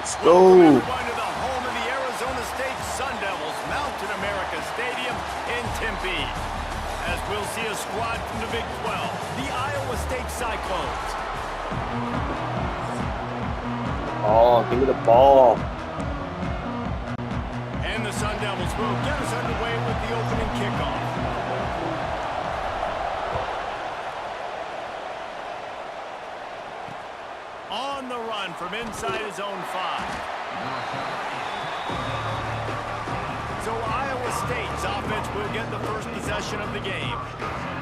Let's go. Welcome everyone to the home of the Arizona State Sun Devils, Mountain America Stadium in Tempe. As we'll see a squad from the Big 12, the Iowa State Cyclones. Oh, give me the ball. And the Sun Devils will get us underway with the opening kickoff. On the run from inside his own 5. So Iowa State's offense will get the first possession of the game.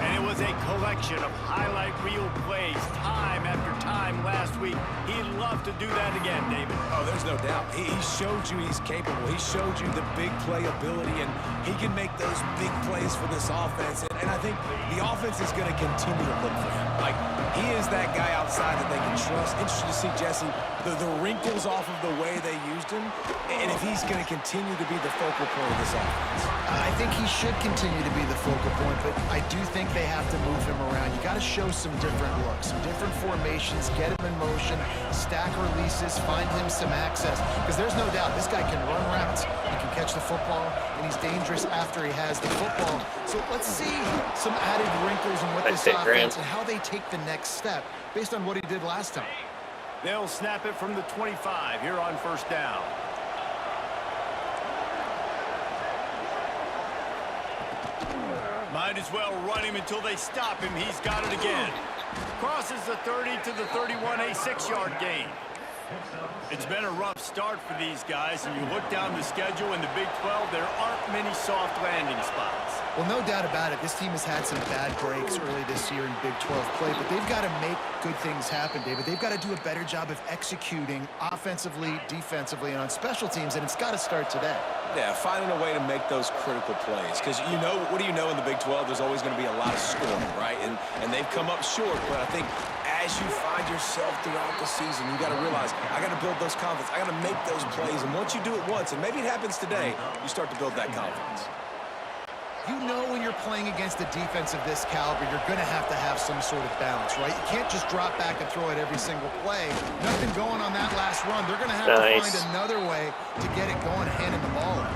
And it was a collection of highlight reel plays time after time last week. He'd love to do that again, David. Oh, there's no doubt. He showed you he's capable. He showed you the big play ability, and he can make those big plays for this offense. And I think the offense is going to continue to look for him. Like, he is that guy outside that they can trust. Interesting to see, Jesse, the wrinkles off of the way they used him, and if he's going to continue to be the focal point of this offense. I think he should continue to be the focal point, but I do think they have to move him around. You got to show some different looks, some different formations, get him in motion, stack releases, find him some access, because there's no doubt this guy can run routes, he can catch the football, and he's dangerous after he has the football. So let's see some added wrinkles in what this offense and how they take the next step based on what he did last time. They'll snap it from the 25 here on first down. Might as well run him until they stop him. He's got it again. Crosses the 30 to the 31, a 6-yard gain. It's been a rough start for these guys, and you look down the schedule in the Big 12, there aren't many soft landing spots. Well, no doubt about it. This team has had some bad breaks early this year in Big 12 play, but they've got to make good things happen, David. They've got to do a better job of executing offensively, defensively, and on special teams, and it's got to start today. Yeah, finding a way to make those critical plays. Because, you know, what do you know in the Big 12? There's always going to be a lot of scoring, right? And they've come up short, but I think as you find yourself throughout the season, you got to realize, I got to build those confidence. I got to make those plays. And once you do it once, and maybe it happens today, you start to build that confidence. You know when you're playing against a defense of this caliber, you're going to have some sort of balance, right? You can't just drop back and throw it every single play. Nothing going on that last run. They're going to have to find another way to get it going, handing the ball out.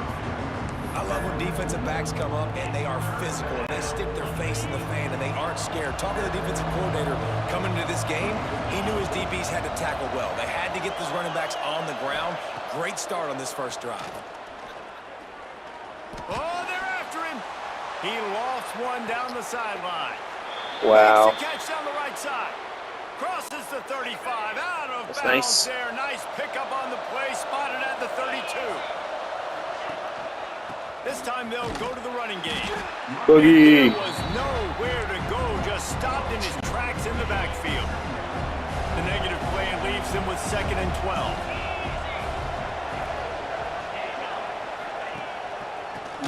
I love when defensive backs come up and they are physical and they stick their face in the fan and they aren't scared. Talking to the defensive coordinator coming into this game, he knew his DBs had to tackle well. They had to get those running backs on the ground. Great start on this first drive. Oh, they're after him. He lost one down the sideline. Wow. Makes a catch down the right side. Crosses the 35. Out of bounds nice. there. Nice pickup on the play. Spotted at the 32. This time they'll go to the running game. Boogie. There was nowhere to go. Just stopped in his tracks in the backfield. The negative play leaves him with 2nd and 12.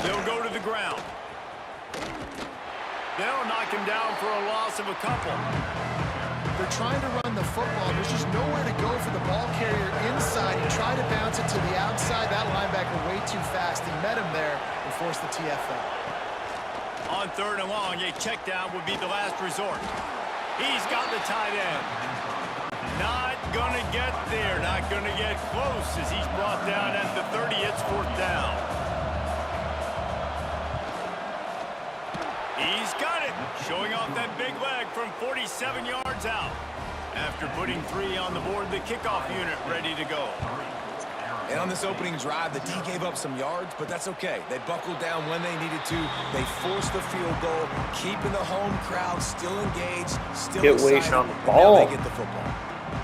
They'll go to the ground. They'll knock him down for a loss of a couple. They're trying to run the football. There's just nowhere to go for the ball carrier inside. He tried to bounce it to the outside. That linebacker way too fast. He met him there and forced the TFL. On 3rd and long, a check down would be the last resort. He's got the tight end. Not going to get there. Not going to get close as he's brought down at the 30. It's 4th down. He's got it, showing off that big leg from 47 yards out. After putting 3 on the board, the kickoff unit ready to go. And on this opening drive, the D gave up some yards, but that's okay. They buckled down when they needed to. They forced the field goal, keeping the home crowd still engaged, still excited. On the ball. Now they get the football.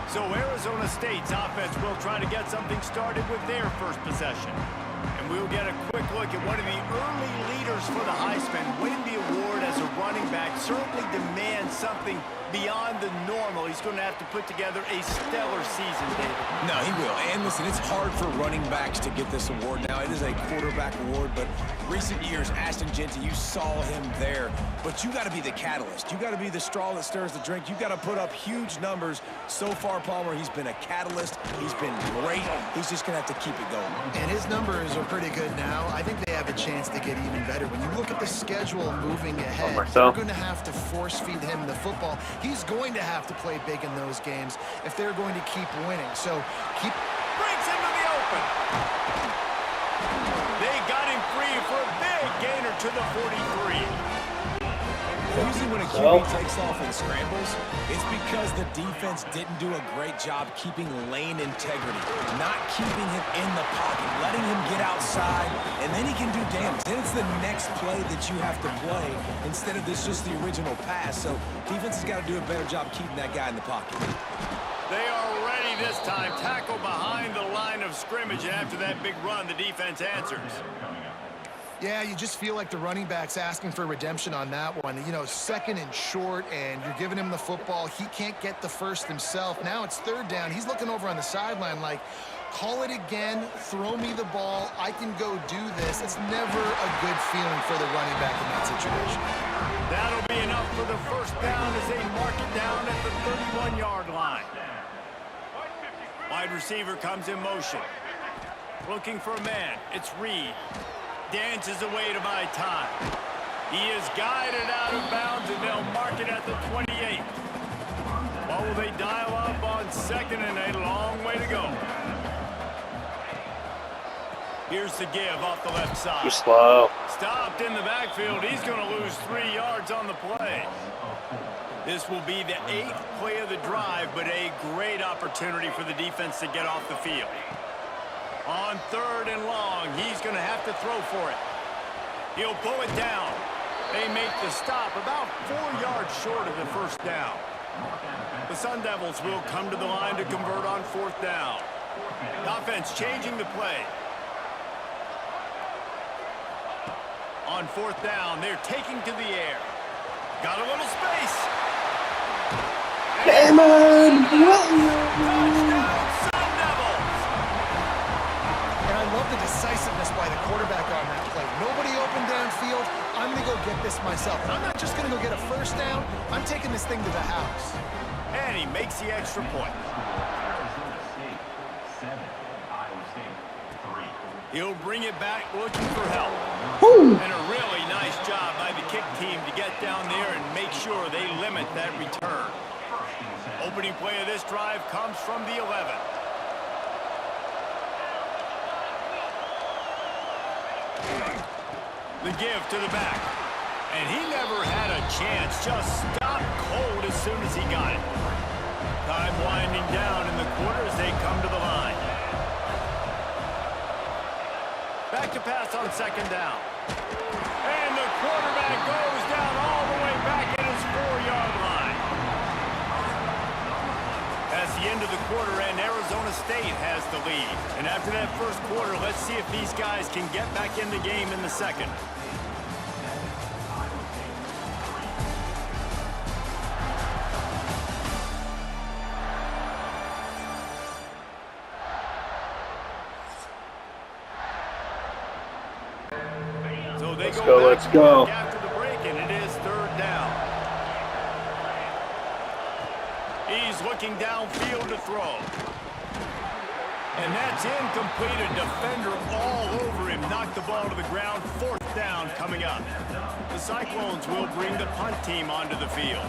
So Arizona State's offense will try to get something started with their first possession. And we'll get a quick look at one of the early leaders for the Heisman. Winning the award as a running back certainly demands something beyond the normal. He's going to have to put together a stellar season, David. No, he will. And listen, it's hard for running backs to get this award now. It is a quarterback award, but recent years, Ashton Jeanty, you saw him there. But you got to be the catalyst. You got to be the straw that stirs the drink. You got to put up huge numbers. So far, Palmer, he's been a catalyst. He's been great. He's just going to have to keep it going. And his numbers are pretty good now. I think they have a chance to get even better. When you look at the schedule moving ahead, they're going to have to force feed him the football. He's going to have to play big in those games if they're going to keep winning. So keep... Breaks him gainer to the 43. Usually when a QB takes off and scrambles, it's because the defense didn't do a great job keeping lane integrity, not keeping him in the pocket, letting him get outside, and then he can do damage. Then it's the next play that you have to play instead of this just the original pass. So defense has got to do a better job keeping that guy in the pocket. They are ready this time. Tackle behind the line of scrimmage, and after that big run, the defense answers. Yeah, you just feel like the running back's asking for redemption on that one. You know, second and short, and you're giving him the football. He can't get the first himself. Now it's third down. He's looking over on the sideline like, call it again, throw me the ball, I can go do this. It's never a good feeling for the running back in that situation. That'll be enough for the first down as they mark it down at the 31-yard line. Wide receiver comes in motion. Looking for a man. It's Reed. Dances away to buy time. He is guided out of bounds, and they'll mark it at the 28. What will they dial up on second and a long way to go? Here's the give off the left side. You're slow. Stopped in the backfield. He's going to lose 3 yards on the play. This will be the 8th play of the drive, but a great opportunity for the defense to get off the field. On third and long, he's going to have to throw for it. He'll pull it down. They make the stop about 4 yards short of the first down. The Sun Devils will come to the line to convert on fourth down. The offense changing the play. On fourth down, they're taking to the air. Got a little space. Damon! Touchdown, Sun Devils! And I love the decisiveness by the quarterback on that play. Nobody open downfield. I'm going to go get this myself. And I'm not just going to go get a first down. I'm taking this thing to the house. And he makes the extra point. He'll bring it back looking for help. And a really nice job by the kick team to get down there and make sure they limit that return. Opening play of this drive comes from the 11. The give to the back. And he never had a chance. Just stopped cold as soon as he got it. Time winding down in the quarter as they come to the line. Back to pass on second down. And the quarterback goes down all the way back at his 4-yard line. That's the end of the quarter, and Arizona State has the lead. And after that first quarter, let's see if these guys can get back in the game in the second. So they Let's go. After the break, and it is third down. He's looking downfield to throw. And that's incomplete. A defender all over him. Knocked the ball to the ground. Fourth down coming up. The Cyclones will bring the punt team onto the field.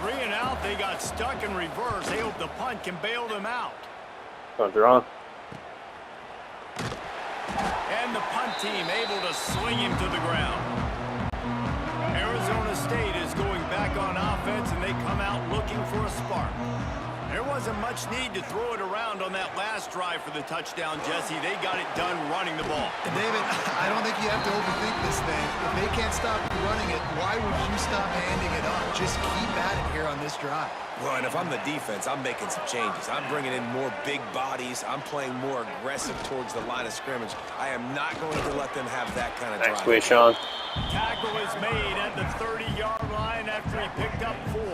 3 and out. They got stuck in reverse. They hope the punt can bail them out. Punter on. And the punt team able to swing him to the ground. Arizona State is going back on offense, and they come out looking for a spark. There wasn't much need to throw it around on that last drive for the touchdown, Jesse. They got it done running the ball. And David, I don't think you have to overthink this thing. If they can't stop you running it, why would you stop handing it off? Just keep at it here on this drive. Well, and if I'm the defense, I'm making some changes. I'm bringing in more big bodies. I'm playing more aggressive towards the line of scrimmage. I am not going to let them have that kind of drive. Nice way, Sean. Tackle is made at the 30-yard line after he picked up 4.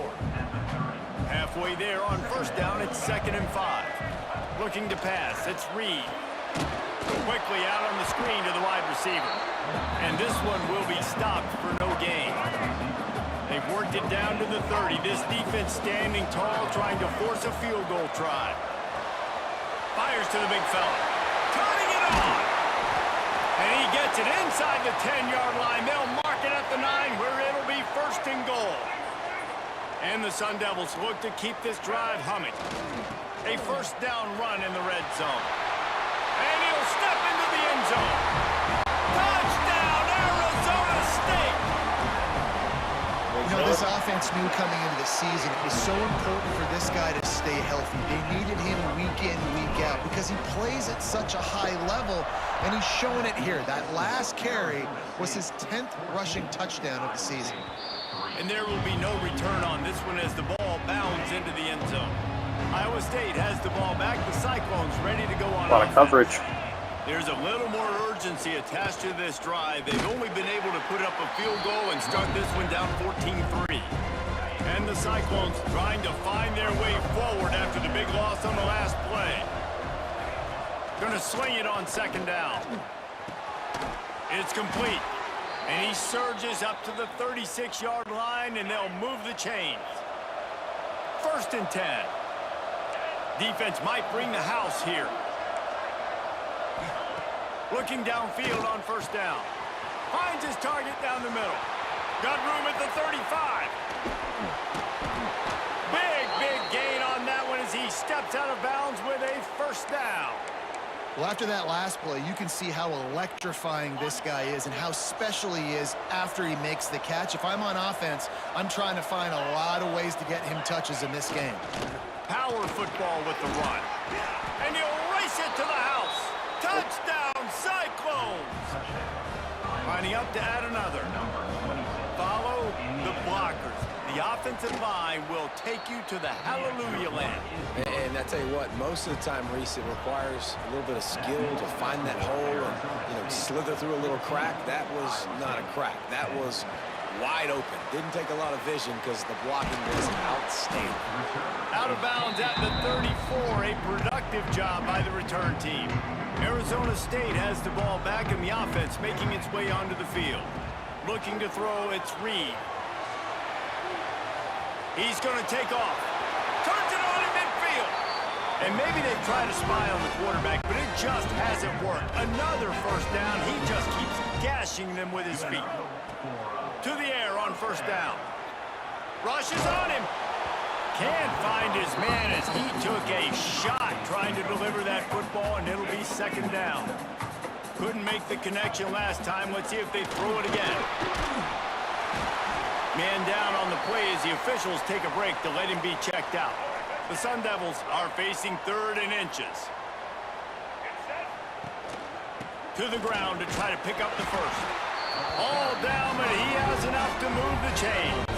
Halfway there on first down, it's 2nd and 5. Looking to pass, it's Reed. Quickly out on the screen to the wide receiver. And this one will be stopped for no gain. They've worked it down to the 30. This defense standing tall, trying to force a field goal try. Fires to the big fella. Turning it on. And he gets it inside the 10-yard line. They'll mark it at the 9, where it'll be 1st and goal. And the Sun Devils look to keep this drive humming. A first down run in the red zone. And he'll step into the end zone. Touchdown, Arizona! offense knew coming into the season it was so important for this guy to stay healthy. They needed him week in, week out because he plays at such a high level, and he's showing it here. That last carry was his 10th rushing touchdown of the season. And there will be no return on this one as the ball bounds into the end zone. Iowa State has the ball back. The Cyclones ready to go on A lot of offense. coverage. There's a little more urgency attached to this drive. They've only been able to put up a field goal and start this one down 14-3. And the Cyclones trying to find their way forward after the big loss on the last play. Gonna swing it on second down. It's complete. And he surges up to the 36-yard line, and they'll move the chains. 1st and 10. Defense might bring the house here. Looking downfield on 1st down. Finds his target down the middle. Got room at the 35. Big gain on that one as he steps out of bounds with a 1st down. Well, after that last play, you can see how electrifying this guy is and how special he is after he makes the catch. If I'm on offense, I'm trying to find a lot of ways to get him touches in this game. Power football with the run. And he'll race it to the house. Touchdown, Cyclones! Lining up to add another. Follow the blockers. The offensive line will take you to the hallelujah land. And I tell you what, most of the time, Reese, it requires a little bit of skill to find that hole and, slither through a little crack. That was not a crack. That was wide open. Didn't take a lot of vision because the blocking was outstanding. Out of bounds at the 34. A productive job by the return team. Arizona State has the ball back in the offense, making its way onto the field. Looking to throw, it's Reed. He's going to take off. Turns it on in midfield. And maybe they've tried to spy on the quarterback, but it just hasn't worked. Another 1st down. He just keeps gashing them with his feet. To the air on 1st down. Rushes on him. Can't find his man as he took a shot trying to deliver that football, and it'll be 2nd down. Couldn't make the connection last time. Let's see if they throw it again. Man down on the play as the officials take a break to let him be checked out. The Sun Devils are facing 3rd and inches. To the ground to try to pick up the 1st. All down, but he has enough to move the chains.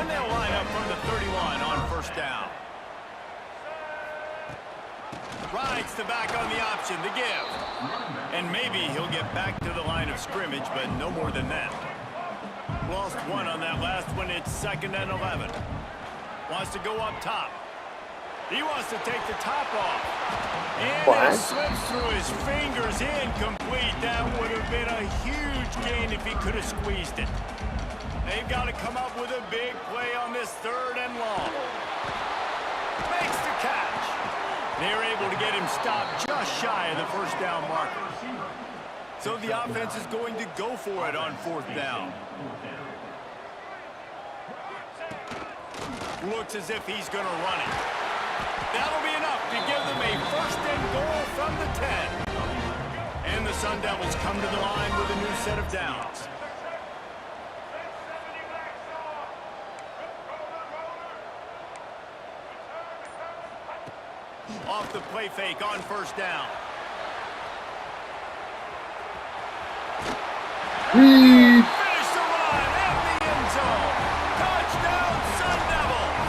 And they'll line up from the 31 on 1st down. Rides the back on the option, the give. And maybe he'll get back to the line of scrimmage, but no more than that. Lost one on that last one. It's 2nd and 11. Wants to go up top. He wants to take the top off. And it slips through his fingers, incomplete. That would have been a huge gain if he could have squeezed it. They've got to come up with a big play on this 3rd and long. Makes the catch. They're able to get him stopped just shy of the 1st down marker. So the offense is going to go for it on 4th down. Looks as if he's going to run it. That'll be enough to give them a 1st and goal from the 10. And the Sun Devils come to the line with a new set of downs. Off the play fake on 1st down. Finish the run at the end zone. Touchdown, Sun Devils.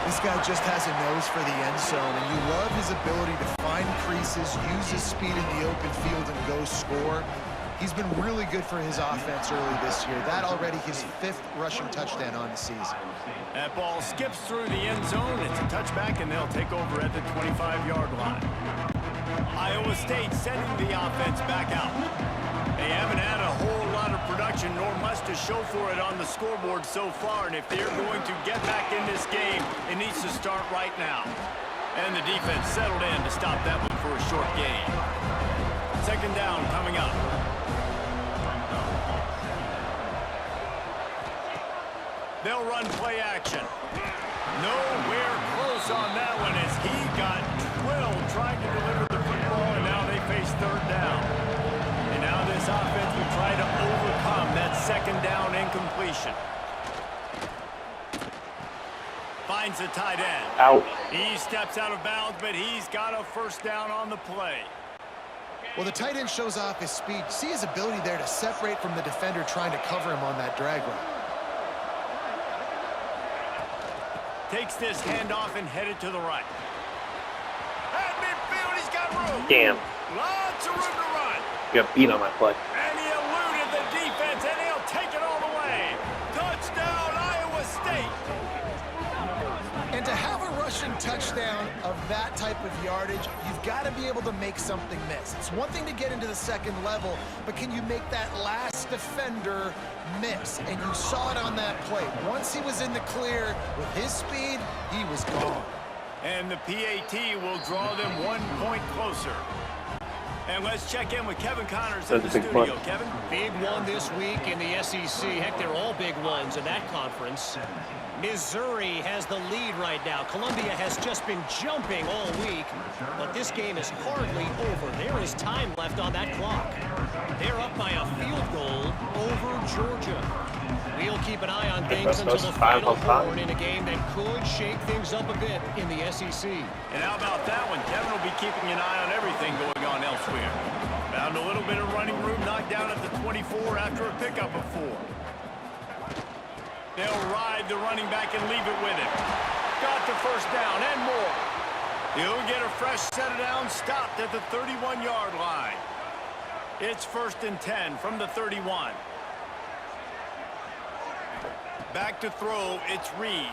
This guy just has a nose for the end zone, and you love his ability to find creases, use his speed in the open field, and go score. He's been really good for his offense early this year. That already his 5th rushing touchdown on the season. That ball skips through the end zone. It's a touchback, and they'll take over at the 25-yard line. Iowa State sending the offense back out. They haven't had a whole lot of production, nor much to show for it on the scoreboard so far. And if they're going to get back in this game, it needs to start right now. And the defense settled in to stop that one for a short gain. 2nd down coming up. They'll run play action. Nowhere close on that one as he got drilled trying to deliver the football, and now they face 3rd down. And now this offense will try to overcome that 2nd down incomplete. completion. Finds the tight end. Out. He steps out of bounds, but he's got a first down on the play. Well, the tight end shows off his speed. See his ability there to separate from the defender trying to cover him on that drag route. Takes this handoff and headed to the right. At midfield, he's got room. Damn. Lots of room to run. Got beat on my play. And he eluded the defense, and he'll take it all the way. Touchdown, Iowa State. And to have a rushing touchdown of that type of yardage, you've got to be able to make something miss. It's one thing to get into the second level, but can you make that last defender miss? And you saw it on that play. Once he was in the clear with his speed, he was gone. And the PAT will draw them 1 point closer. And let's check in with Kevin Connors in the That's a big studio. one. Kevin? Big one this week in the SEC. Heck, they're all big ones in that conference. Missouri has the lead right now. Columbia has just been jumping all week, but this game is hardly over. There is time left on that clock. They're up by a field goal over Georgia. We'll keep an eye on things until the final horn in a game that could shake things up a bit in the SEC. And how about that one? Kevin will be keeping an eye on everything going on elsewhere. Found a little bit of running room, knocked down at the 24 after a pickup of 4. They'll ride the running back and leave it with him. Got the first down and more. He'll get a fresh set of downs, stopped at the 31-yard line. It's 1st and 10 from the 31. Back to throw, it's Reed.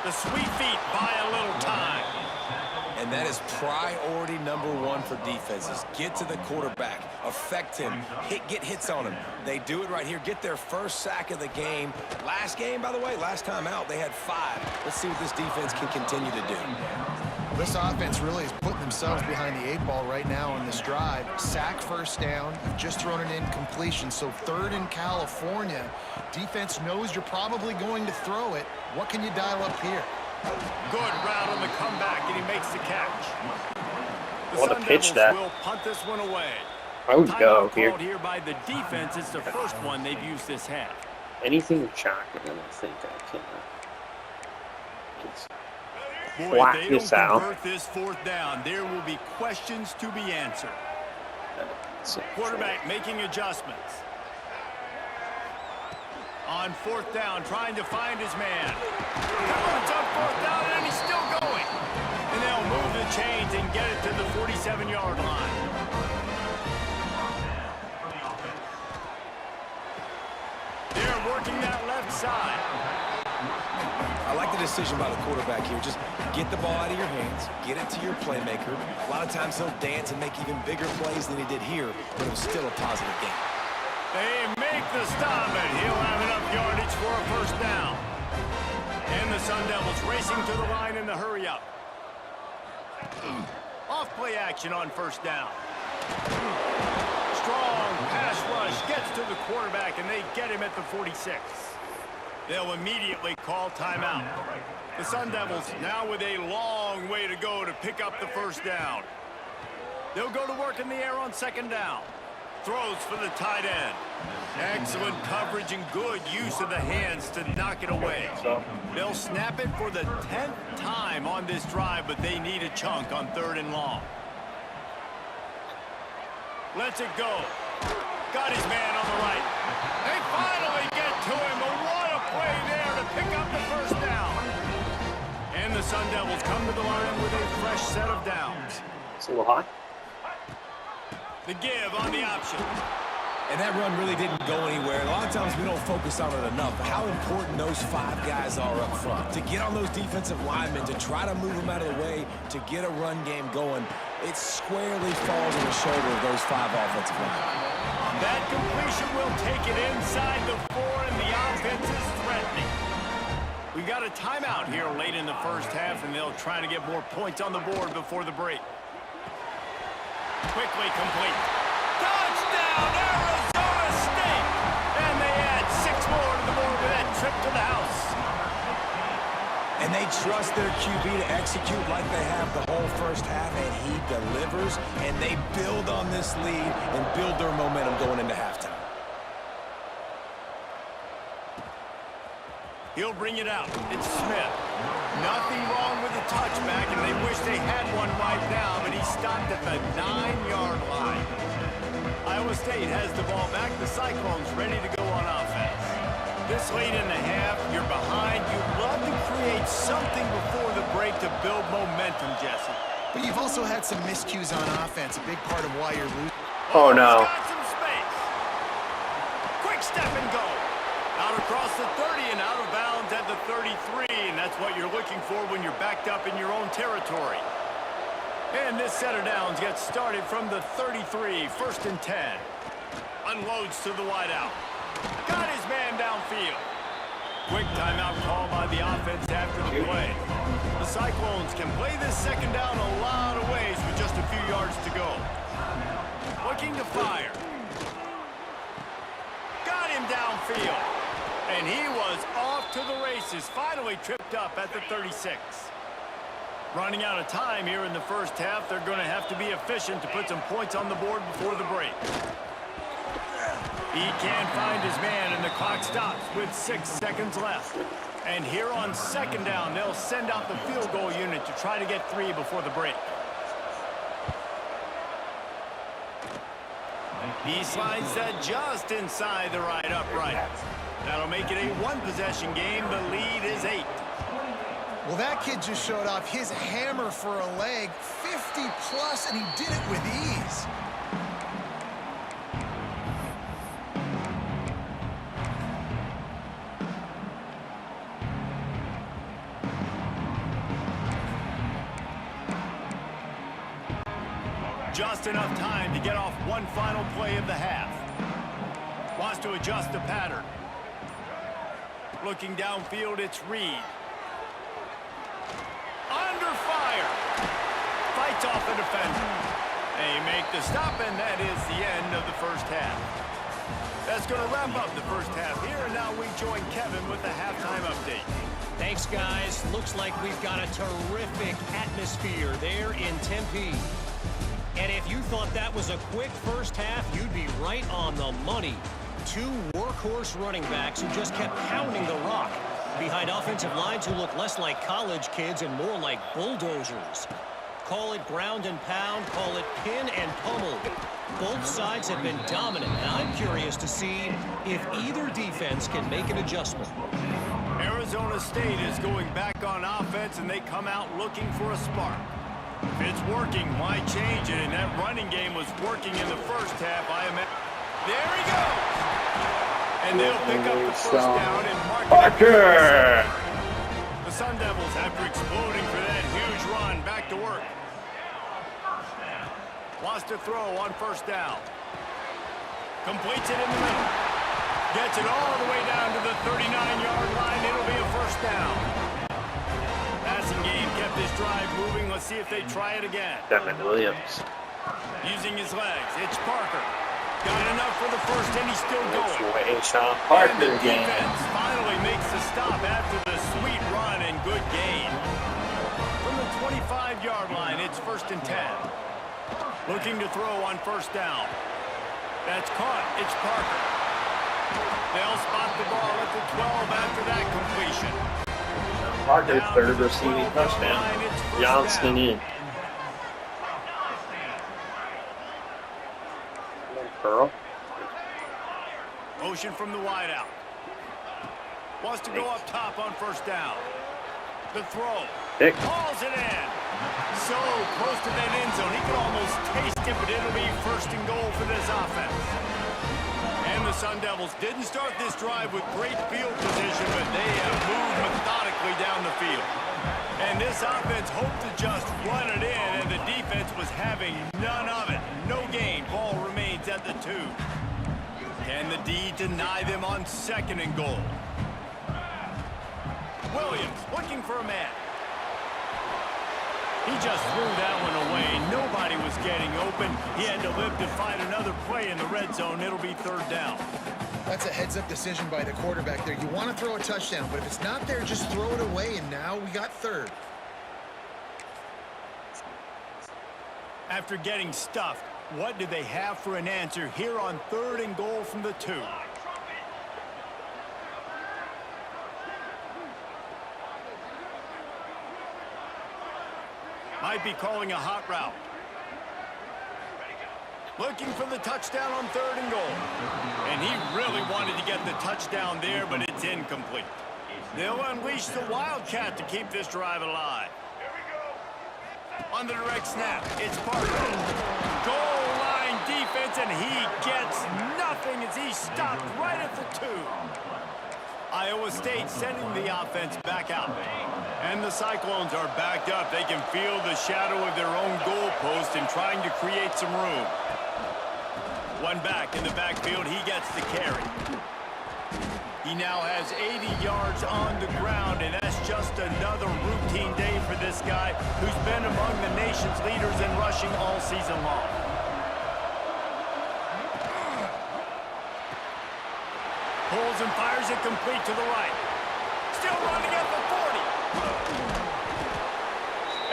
The sweet feet buy a little time. And that is priority #1 for defenses. Get to the quarterback, affect him, get hits on him. They do it right here. Get their first sack of the game. Last game, by the way, last time out, they had 5. Let's see what this defense can continue to do. This offense really is putting themselves behind the 8 ball right now on this drive. Sack, first down. You've just thrown an incompletion, so 3rd in California. Defense knows you're probably going to throw it. What can you dial up here? Good route on the comeback, and he makes the catch. The What a Sun pitch Devils that. will punt this one away. I would go Timeout here. called here by the defense. It's the first one they've used this half. Anything chocolate, and I think I can just Boy, whack if they this don't out. convert this 4th down, there will be questions to be answered. So, Quarterback making adjustments. On 4th down, trying to find his man. Converts on 4th down, and he's still going. And they'll move the chains and get it to the 47-yard line. They're working that left side. I like the decision by the quarterback here. Just get the ball out of your hands, get it to your playmaker. A lot of times he'll dance and make even bigger plays than he did here, but it was still a positive game. They make the stop, and he'll have enough yardage for a first down. And the Sun Devils racing to the line in the hurry-up. Off-play action on 1st down. Strong pass rush gets to the quarterback, and they get him at the 46. They'll immediately call timeout. The Sun Devils now with a long way to go to pick up the first down. They'll go to work in the air on 2nd down. Throws for the tight end. Excellent coverage and good use of the hands to knock it away. They'll snap it for the 10th time on this drive, but they need a chunk on 3rd and long. Lets it go. Got his man on the right. They finally get to him, but what a play there to pick up the first down. And the Sun Devils come to the line with a fresh set of downs. it's a little high. The give on the option. And that run really didn't go anywhere. A lot of times we don't focus on it enough, but how important those 5 guys are up front. To get on those defensive linemen, to try to move them out of the way, to get a run game going, it squarely falls on the shoulder of those 5 offensive linemen. That completion will take it inside the 4, and the offense is threatening. We've got a timeout here late in the first half, and they'll try to get more points on the board before the break. Quickly complete. Touchdown, Arizona State! And they add 6 more to the board with that trip to the house. And they trust their QB to execute like they have the whole first half, and he delivers, and they build on this lead and build their momentum going into halftime. He'll bring it out. It's Smith. Nothing wrong with the touchback, and they wish they had one right now, but he stopped at the 9-yard line. Iowa State has the ball back. The Cyclones ready to go on offense. This late in the half, you're behind. You'd love to create something before the break to build momentum, Jesse. But you've also had some miscues on offense, a big part of why you're losing. Oh, no. He's got some space. Quick step and go. Out across the 30 and out of bounds at the 33, and that's what you're looking for when you're backed up in your own territory. And this set of downs gets started from the 33, 1st and 10. Unloads to the wideout. Got his man downfield. Quick timeout call by the offense after the play. The Cyclones can play this second down a lot of ways with just a few yards to go. Looking to fire. Got him downfield. And he was off to the races, finally tripped up at the 36. Running out of time here in the first half, they're going to have to be efficient to put some points on the board before the break. He can't find his man, and the clock stops with 6 seconds left. And here on second down, they'll send out the field goal unit to try to get 3 before the break. He slides that just inside the right upright. That'll make it a one-possession game. The lead is 8. Well, that kid just showed off his hammer for a leg, 50-plus, and he did it with ease. Just enough time to get off one final play of the half. Wants to adjust the pattern. Looking downfield, it's Reed. Under fire. Fights off the defender. They make the stop, and that is the end of the first half. That's going to wrap up the first half here, and now we join Kevin with the halftime update. Thanks, guys. Looks like we've got a terrific atmosphere there in Tempe. And if you thought that was a quick first half, you'd be right on the money. 2 workhorse running backs who just kept pounding the rock behind offensive lines who look less like college kids and more like bulldozers. Call it ground and pound, call it pin and pummel. Both sides have been dominant, and I'm curious to see if either defense can make an adjustment. Arizona State is going back on offense, and they come out looking for a spark. If it's working, why change it? And that running game was working in the first half. There he goes! And they'll pick up the first down and mark Parker! The Sun Devils, after exploding for that huge run, back to work. Wants to throw on first down. Completes it in the middle. Gets it all the way down to the 39-yard line. It'll be a first down. Passing game kept this drive moving. Let's see if they try it again. Devin Williams. Using his legs, it's Parker. Got enough for the first, and he's still going. Sean And Parker the again. defense finally makes the stop after the sweet run and good gain. From the 25-yard line, it's 1st and 10. Looking to throw on first down. That's caught. It's Parker. They'll spot the ball at the 12 after that completion. Parker's third receiving touchdown. Johnston in. Pearl. Motion from the wideout. Wants to go up top on first down. The throw. Pick. Hauls it in. So close to that end zone. He could almost taste it, but it'll be 1st and goal for this offense. And the Sun Devils didn't start this drive with great field position, but they have moved methodically down the field. And this offense hoped to just run it in, and the defense was having none of it. No gain. Ball remains at the 2. Can the D deny them on 2nd and goal? Williams looking for a man. He just threw that one away. Nobody was getting open. He had to live to find another play in the red zone. It'll be 3rd down. That's a heads-up decision by the quarterback there. You want to throw a touchdown, but if it's not there, just throw it away, and now we got 3rd. After getting stuffed, what do they have for an answer here on 3rd and goal from the 2? Might be calling a hot route. Looking for the touchdown on 3rd and goal. And he really wanted to get the touchdown there, but it's incomplete. They'll unleash the Wildcat to keep this drive alive. On the direct snap, it's Parker. Goal line defense, and he gets nothing as he stopped right at the 2. Iowa State sending the offense back out. And the Cyclones are backed up. They can feel the shadow of their own goalpost and trying to create some room. One back in the backfield, he gets the carry. He now has 80 yards on the ground, and that's just another routine day for this guy who's been among the nation's leaders in rushing all season long. Pulls and fires it complete to the right. Still running at the 40.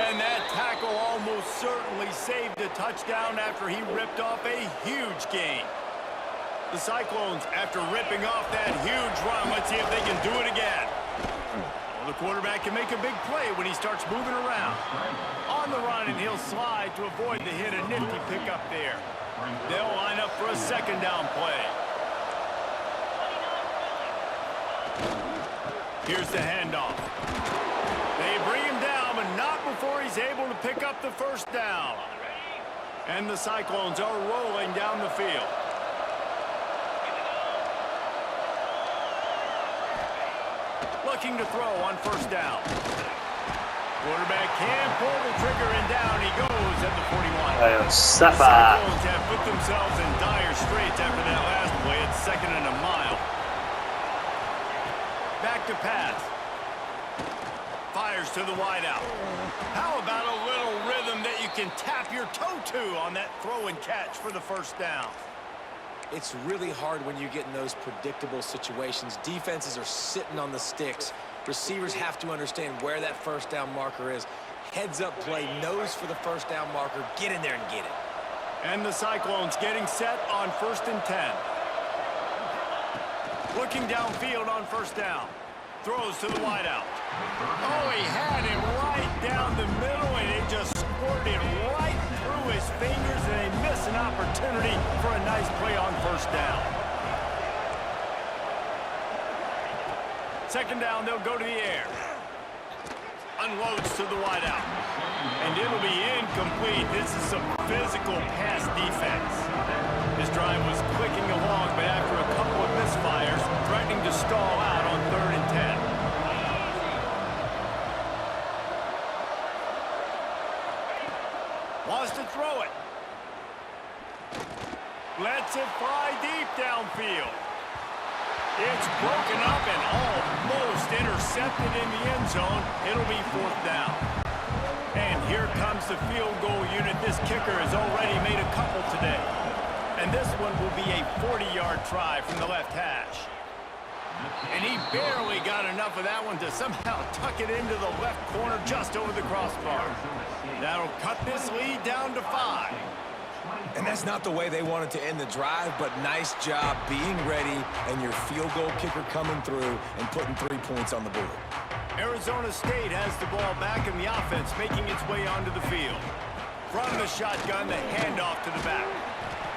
And that tackle almost certainly saved a touchdown after he ripped off a huge gain. The Cyclones, after ripping off that huge run, let's see if they can do it again. Well, the quarterback can make a big play when he starts moving around. On the run, and he'll slide to avoid the hit. A nifty pickup there. They'll line up for a 2nd down play. Here's the handoff. They bring him down, but not before he's able to pick up the 1st down. And the Cyclones are rolling down the field. Looking to throw on 1st down. Quarterback can pull the trigger, and down he goes at the 41. The Cyclones have put themselves in dire straits after that last play. It's 2nd and a mile. Back to pass. Fires to the wideout. How about a little rhythm that you can tap your toe to on that throw and catch for the 1st down? It's really hard when you get in those predictable situations. Defenses are sitting on the sticks. Receivers have to understand where that 1st down marker is. Heads up play, nose for the 1st down marker. Get in there and get it. And the Cyclones getting set on 1st and 10. Looking downfield on 1st down. Throws to the wideout. Oh, he had him right down the middle, and it just squirted right through his fingers, and they miss an opportunity for a nice play on 1st down. 2nd down, they'll go to the air. Unloads to the wideout. And it'll be incomplete. This is some physical pass defense. This drive was clicking along, but after a couple of misfires, threatening to stall out on 3rd and 10. Wants to throw it. Lets it fly deep downfield. It's broken up and almost intercepted in the end zone. It'll be 4th down. And here comes the field goal unit. This kicker has already made a couple today. And this one will be a 40-yard try from the left hash. And he barely got enough of that one to somehow tuck it into the left corner just over the crossbar. That'll cut this lead down to 5. And that's not the way they wanted to end the drive, but nice job being ready and your field goal kicker coming through and putting 3 points on the board. Arizona State has the ball back in the offense, making its way onto the field. From the shotgun, the handoff to the back.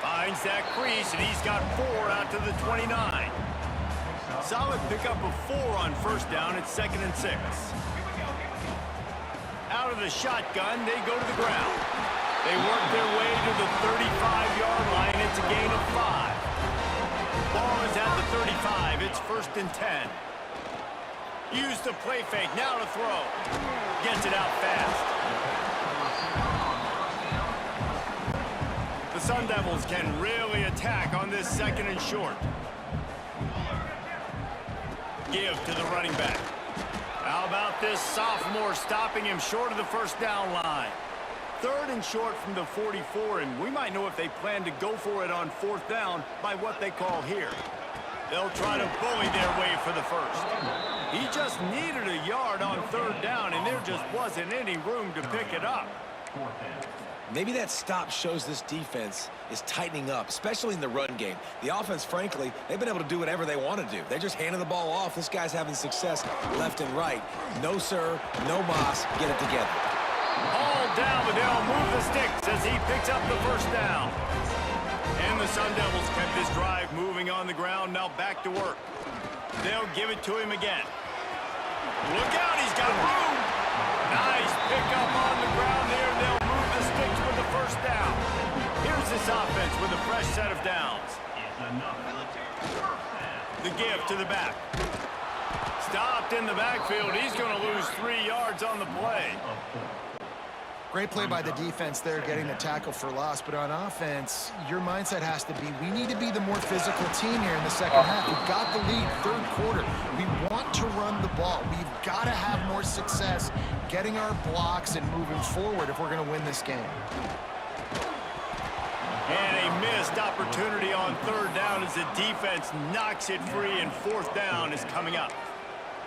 Finds that crease, and he's got 4 out to the 29. Solid pickup of 4 on 1st down. It's 2nd and 6. Out of the shotgun, they go to the ground. They work their way to the 35-yard line. It's a gain of 5. Ball is at the 35. It's 1st and 10. Use the play fake. Now to throw. Gets it out fast. The Sun Devils can really attack on this 2nd and short. Give to the running back. How about this sophomore stopping him short of the 1st down line? 3rd and short from the 44, and we might know if they plan to go for it on 4th down by what they call here. They'll try to bully their way for the 1st. He just needed a yard on 3rd down, and there just wasn't any room to pick it up. Maybe that stop shows this defense is tightening up, especially in the run game. The offense, frankly, they've been able to do whatever they want to do. They're just handing the ball off. This guy's having success left and right. No, sir, no mas. Get it together. Hauled down, but they'll move the sticks as he picks up the first down. And the Sun Devils kept this drive moving on the ground. Now back to work. They'll give it to him again. Look out, he's got room. Nice pickup on the ground there. They'll move the sticks with the first down. Here's this offense with a fresh set of downs. The give to the back. Stopped in the backfield. He's going to lose 3 yards on the play. Great play by the defense there, getting the tackle for loss. But on offense, your mindset has to be, we need to be the more physical team here in the second half. We've got the lead, third quarter. We want to run the ball. We've got to have more success getting our blocks and moving forward if we're going to win this game. And a missed opportunity on third down as the defense knocks it free, and fourth down is coming up.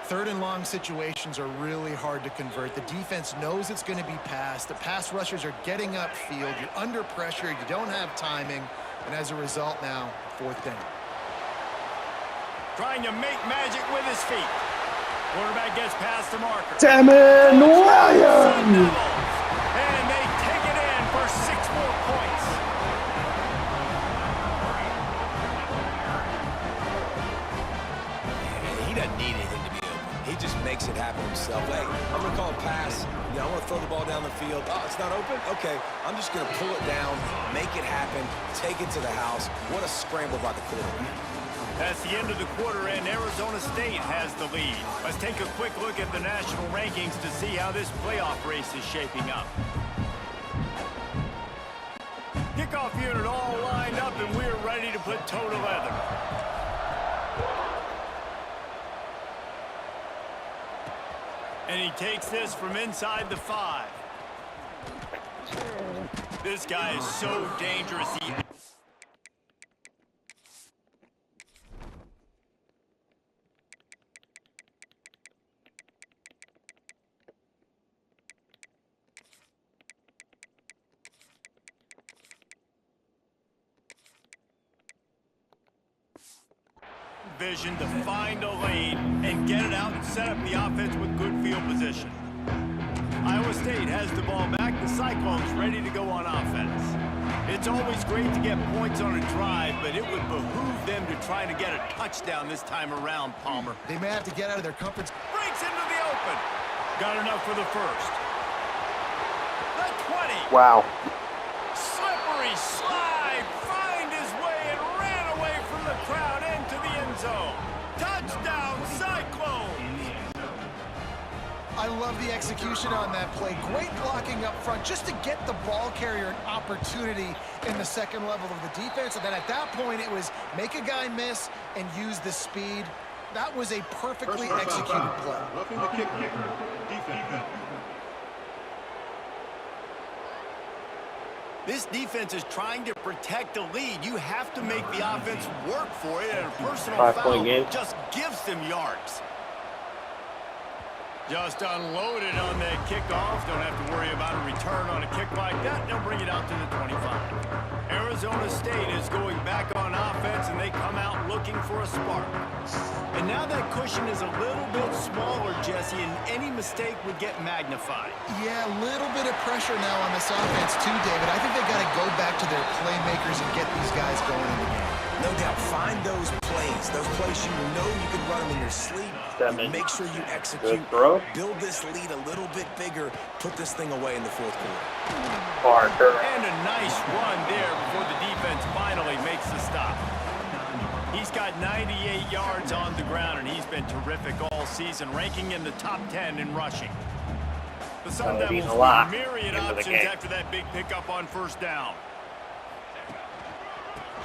Third and long situations are really hard to convert. The defense knows it's going to be passed. The pass rushers are getting upfield. You're under pressure. You don't have timing. And as a result now, fourth down. Trying to make magic with his feet. Quarterback gets past the marker. Damon Williams! And they take it in for 6 more points. And he doesn't need anything to be open. He just makes it happen himself. Hey, I'm going to call a pass. You know, I want to throw the ball down the field. Oh, it's not open? Okay, I'm just going to pull it down, make it happen, take it to the house. What a scramble by the quarterback. That's the end of the quarter, and Arizona State has the lead. Let's take a quick look at the national rankings to see how this playoff race is shaping up. Kickoff unit all lined up, and we're ready to put toe to leather. And he takes this from inside the 5. This guy is so dangerous. Vision to find a lane and get it out and set up the offense with good field position. Iowa State has the ball back. The Cyclones ready to go on offense. It's always great to get points on a drive, but it would behoove them to try to get a touchdown this time around, Palmer. They may have to get out of their comfort zone. Breaks into the open. Got enough for the first. The 20. Wow. Slippery slide. Find his way and ran away from the crowd into the end zone. Touchdown, Cyclones. I love the execution on that play. Great blocking up front just to get the ball carrier an opportunity in the second level of the defense. And then at that point, it was make a guy miss and use the speed. That was a perfectly executed play. Roughing the kicker. Defense. This defense is trying to protect the lead. You have to make the offense work for it, and a personal foul just gives them yards. Just unloaded on that kickoff. Don't have to worry about a return on a kick like that. They'll bring it out to the 25. Arizona State is going back on offense, and they come out looking for a spark. And now that cushion is a little bit smaller, Jesse, and any mistake would get magnified. Yeah, a little bit of pressure now on this offense too, David. I think they got to go back to their playmakers and get these guys going in the game. No doubt, find those plays you know you can run them in your sleep. Make sure you execute, build this lead a little bit bigger, put this thing away in the fourth quarter. And a nice run there before the defense finally makes the stop. He's got 98 yards on the ground, and he's been terrific all season, ranking in the top 10 in rushing. The Sun Devils with myriad options after that big pickup on first down.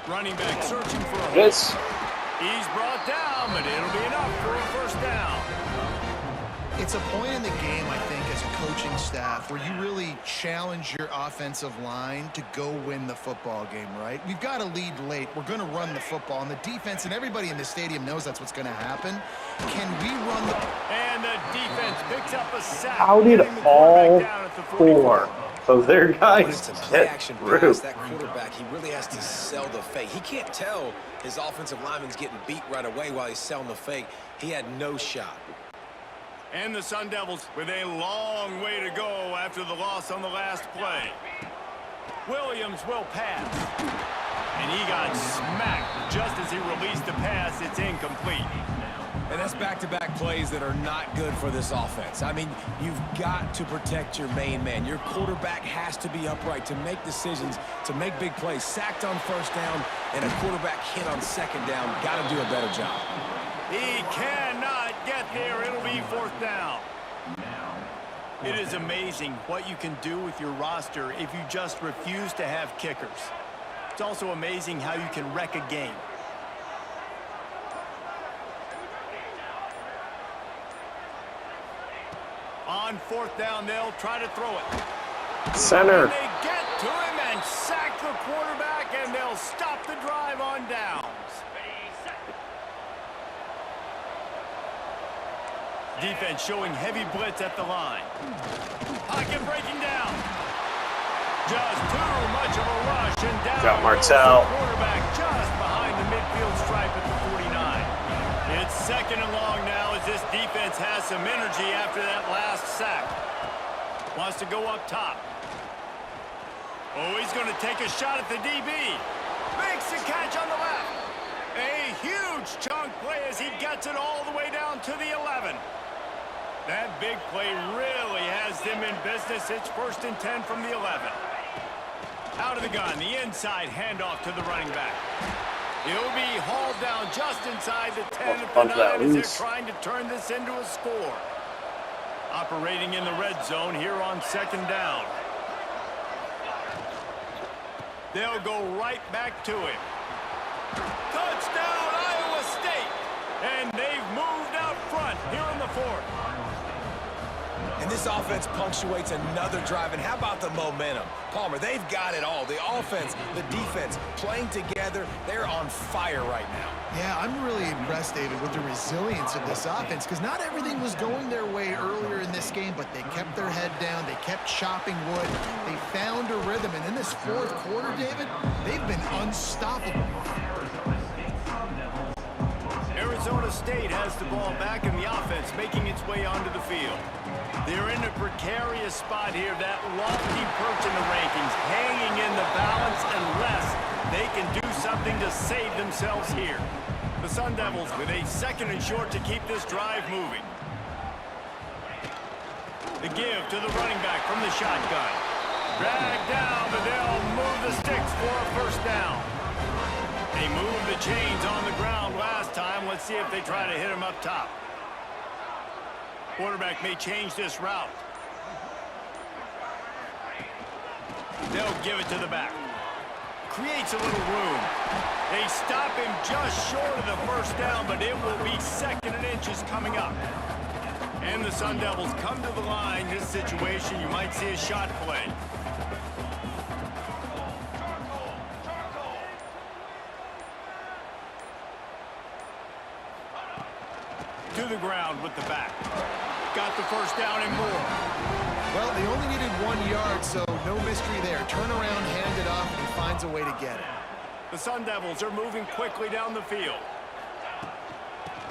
Running back searching for a hole. He's brought down, but it'll be enough for a first down. It's a point in the game, I think, as a coaching staff where you really challenge your offensive line to go win the football game, right? We've got a lead late. We're going to run the football. And the defense and everybody in the stadium knows that's what's going to happen. Can we run the... And the defense picks up a sack. How did all 4 of their guys get through? That quarterback, he really has to sell the fake. He can't tell his offensive lineman's getting beat right away while he's selling the fake. He had no shot. And the Sun Devils with a long way to go after the loss on the last play. Williams will pass. And he got smacked just as he released the pass. It's incomplete. And that's back-to-back plays that are not good for this offense. I mean, you've got to protect your main man. Your quarterback has to be upright to make decisions, to make big plays. Sacked on first down and a quarterback hit on second down. Got to do a better job. He cannot get there. It'll be fourth down. It is amazing what you can do with your roster if you just refuse to have kickers. It's also amazing how you can wreck a game. On fourth down, they'll try to throw it. Center. And they get to him and sack the quarterback, and they'll stop the drive on downs. Defense showing heavy blitz at the line. Pocket breaking down. Just too much of a rush, and down Got goes Martell. the quarterback just behind the midfield stripe at the 49. It's second and long now as this defense has some energy after that last sack. Wants to go up top. Oh, he's going to take a shot at the DB. Makes the catch on the left. A huge chunk play as he gets it all the way down to the 11. That big play really has them in business. It's 1st and 10 from the 11. Out of the gun, the inside handoff to the running back. He'll be hauled down just inside the 10 at the 9 as they're trying to turn this into a score. Operating in the red zone here on second down. They'll go right back to him. Touchdown, Iowa State! And they've moved out front here in the fourth. And this offense punctuates another drive. And how about the momentum? Palmer, they've got it all. The offense, the defense, playing together. They're on fire right now. Yeah, I'm really impressed, David, with the resilience of this offense, because not everything was going their way earlier in this game, but they kept their head down. They kept chopping wood. They found a rhythm. And in this fourth quarter, David, they've been unstoppable. Arizona State has the ball back in the offense, making its way onto the field. They're in a precarious spot here, that lofty perch in the rankings, hanging in the balance unless they can do something to save themselves here. The Sun Devils with a second and short to keep this drive moving. The give to the running back from the shotgun. Drag down, but they'll move the sticks for a first down. They moved the chains on the ground last time. Let's see if they try to hit him up top. Quarterback may change this route. They'll give it to the back. Creates a little room. They stop him just short of the first down, but it will be second and inches coming up. And the Sun Devils come to the line. This situation, you might see a shot play. To the ground with the back. Got the first down and more. Well, they only needed 1 yard, so no mystery there. Turn around, hand it off, and he finds a way to get it. The Sun Devils are moving quickly down the field.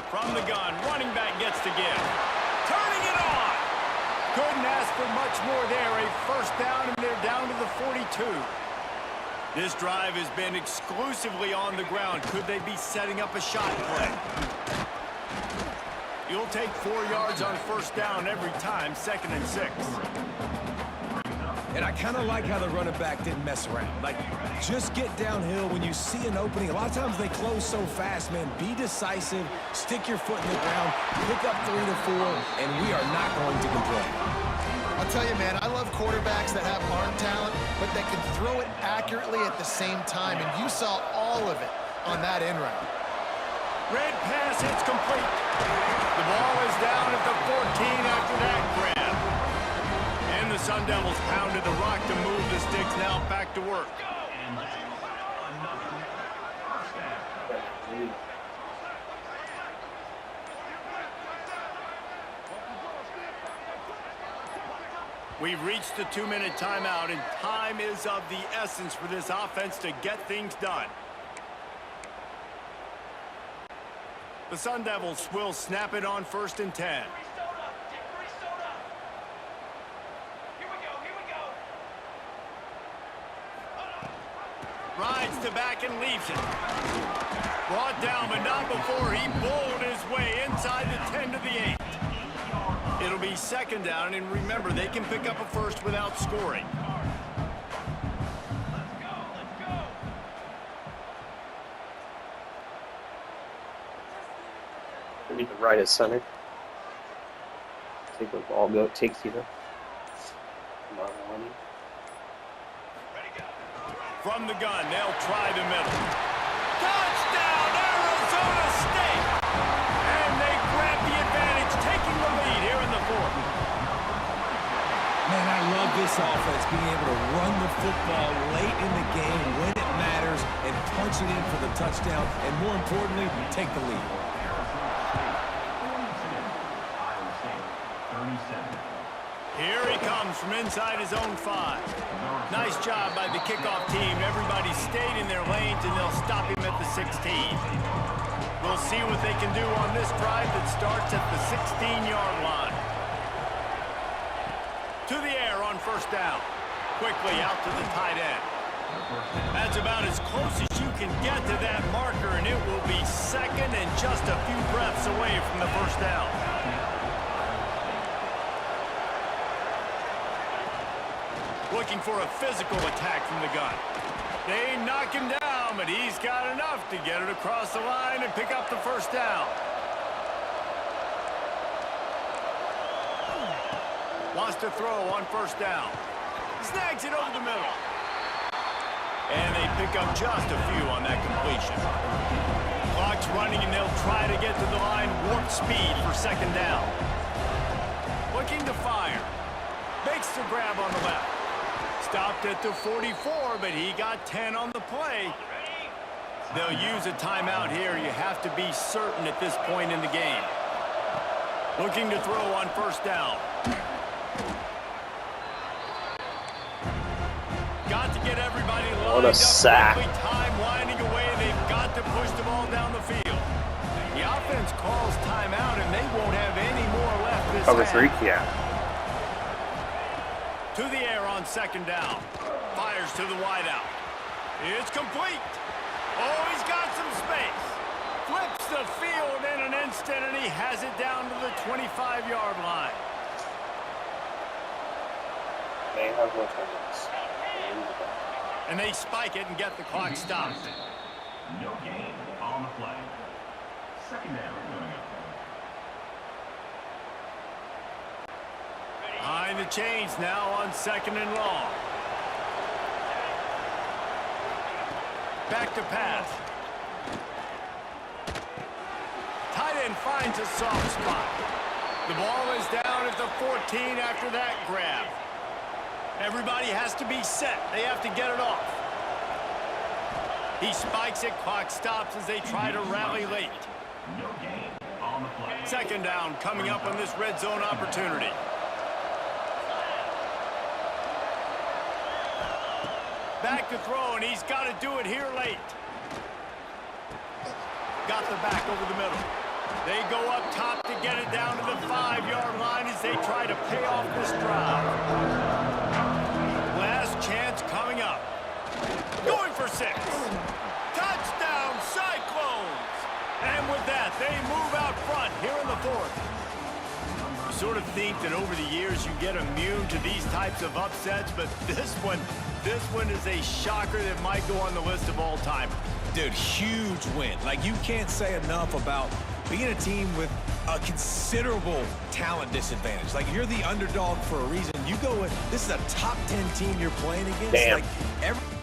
From the gun, running back gets to give. Turning it on! Couldn't ask for much more there. A first down, and they're down to the 42. This drive has been exclusively on the ground. Could they be setting up a shot play? You'll take 4 yards on first down every time, 2nd and 6. And I kind of like how the running back didn't mess around. Like, just get downhill when you see an opening. A lot of times they close so fast, man. Be decisive, stick your foot in the ground, pick up 3 to 4, and we are not going to complain. I'll tell you, man, I love quarterbacks that have arm talent, but that can throw it accurately at the same time, and you saw all of it on that in route. Red pass, it's complete. The ball is down at the 14 after that grab. And the Sun Devils pounded the rock to move the sticks, now back to work. We've reached the 2-minute timeout, and time is of the essence for this offense to get things done. The Sun Devils will snap it on 1st and 10. gets the back and leaves it. Brought down, but not before he bowled his way inside the 10 to the 8. It'll be second down, and remember, they can pick up a first without scoring. We need to right at center. Take the ball, go, takes you there. Come on, Lonnie. From the gun, they'll try the middle. Touchdown, Arizona State! And they grab the advantage, taking the lead here in the fourth. Man, I love this offense, being able to run the football late in the game when it matters and punch it in for the touchdown, and more importantly, take the lead. Here he comes from inside his own 5. Nice job by the kickoff team. Everybody stayed in their lanes, and they'll stop him at the 16. We'll see what they can do on this drive that starts at the 16-yard line. To the air on first down. Quickly out to the tight end. That's about as close as you can get to that marker, and it will be second and just a few breaths away from the first down. Looking for a physical attack from the gun. They knock him down, but he's got enough to get it across the line and pick up the first down. Wants to throw on first down. Snags it over the middle. And they pick up just a few on that completion. Clock's running, and they'll try to get to the line warp speed for second down. Looking to fire. Makes the grab on the left. Stopped at the 44, but he got 10 on the play. They'll use a timeout here. You have to be certain at this point in the game. Looking to throw on first down. Got to get everybody lined What a up sack. quickly. Time winding away. They've got to push the ball down the field. The offense calls timeout, and they won't have any more left this Cover half. 3, yeah. To the air on second down. Fires to the wideout. It's complete. Oh, he's got some space. Flips the field in an instant, and he has it down to the 25-yard line. They have no timeouts. And they spike it and get the clock stopped. No gain on the play. Second down coming up. Behind the chains now on second and long. Back to pass. Tight end finds a soft spot. The ball is down at the 14 after that grab. Everybody has to be set. They have to get it off. He spikes it. Clock stops as they try to rally late. No gain on the play. Second down coming up on this red zone opportunity. Back to throw, and he's got to do it here late. Got the back over the middle. They go up top to get it down to the 5-yard line as they try to pay off this drive. Last chance coming up. Going for 6. Touchdown, Cyclones! And with that, they move out front here in the fourth. You sort of think that over the years you get immune to these types of upsets, but this one is a shocker that might go on the list of all time. Dude, huge win. Like, you can't say enough about being a team with a considerable talent disadvantage. Like, you're the underdog for a reason. You go with, this is a top 10 team you're playing against. Damn. Like, every